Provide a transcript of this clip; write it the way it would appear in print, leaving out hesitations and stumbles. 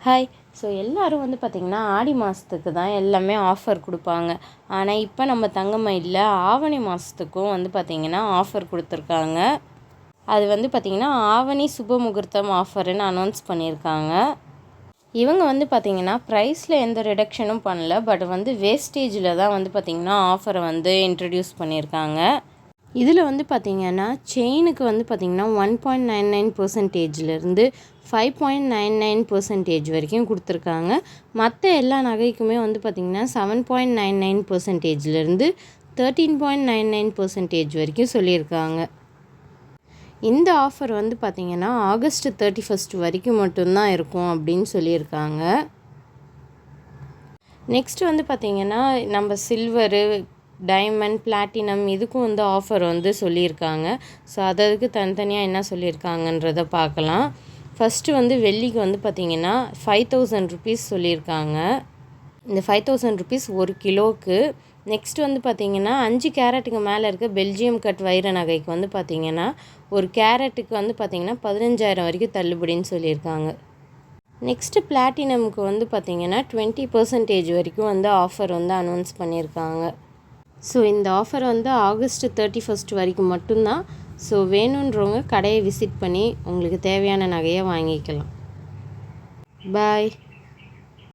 Hi. So எல்லோரும் வந்து பார்த்திங்கன்னா ஆடி மாதத்துக்கு தான் எல்லாமே ஆஃபர் கொடுப்பாங்க. ஆனால் இப்போ நம்ம தங்கமயிலில் ஆவணி மாதத்துக்கும் வந்து பார்த்திங்கன்னா ஆஃபர் கொடுத்துருக்காங்க. அது வந்து பார்த்திங்கன்னா ஆவணி சுப முகூர்த்தம் ஆஃபர்னு அனௌன்ஸ் பண்ணியிருக்காங்க. இவங்க வந்து பார்த்திங்கன்னா ப்ரைஸில் எந்த ரிடக்ஷனும் பண்ணல. பட் வந்து வேஸ்டேஜில் தான் வந்து பார்த்திங்கன்னா ஆஃபரை வந்து இன்ட்ரடியூஸ் பண்ணியிருக்காங்க. இதில் வந்து பார்த்திங்கன்னா செயினுக்கு வந்து பார்த்திங்கன்னா 1.99%லேருந்து 5.99% வரைக்கும் கொடுத்துருக்காங்க. மற்ற எல்லா நகைக்குமே வந்து பார்த்திங்கன்னா 7.99%லேருந்து 13.99% வரைக்கும் சொல்லியிருக்காங்க. இந்த ஆஃபர் வந்து பார்த்திங்கன்னா ஆகஸ்ட் 31 வரைக்கும் மட்டும்தான் இருக்கும் அப்படின்னு சொல்லியிருக்காங்க. நெக்ஸ்ட் வந்து பார்த்திங்கன்னா நம்ம சில்வரு, டைமண்ட், பிளாட்டினம் இதுக்கும் வந்து ஆஃபர் வந்து சொல்லியிருக்காங்க. ஸோ அதுக்கு தனித்தனியாக என்ன சொல்லியிருக்காங்கன்றதை பார்க்கலாம். ஃபஸ்ட்டு வந்து வெள்ளிக்கு வந்து பார்த்திங்கன்னா 5000 ருபீஸ் சொல்லியிருக்காங்க. இந்த 5000 ருபீஸ் 1 கிலோவுக்கு. நெக்ஸ்ட் வந்து பார்த்திங்கன்னா 5 கேரட்டுக்கு மேலே இருக்க பெல்ஜியம் கட் வைர நகைக்கு வந்து பார்த்திங்கன்னா 1 கேரட்டுக்கு வந்து பார்த்திங்கன்னா 15,000 வரைக்கும் தள்ளுபடின்னு சொல்லியிருக்காங்க. நெக்ஸ்ட்டு பிளாட்டினமுக்கு வந்து பார்த்திங்கன்னா 20% வரைக்கும் வந்து ஆஃபர் வந்து அனௌன்ஸ் பண்ணியிருக்காங்க. ஸோ இந்த ஆஃபர் வந்து ஆகஸ்ட் 31 வரைக்கும் மட்டும்தான். ஸோ வேணுன்றவங்க கடையை விசிட் பண்ணி உங்களுக்கு தேவையான நகையை வாங்கிக்கலாம். பாய்.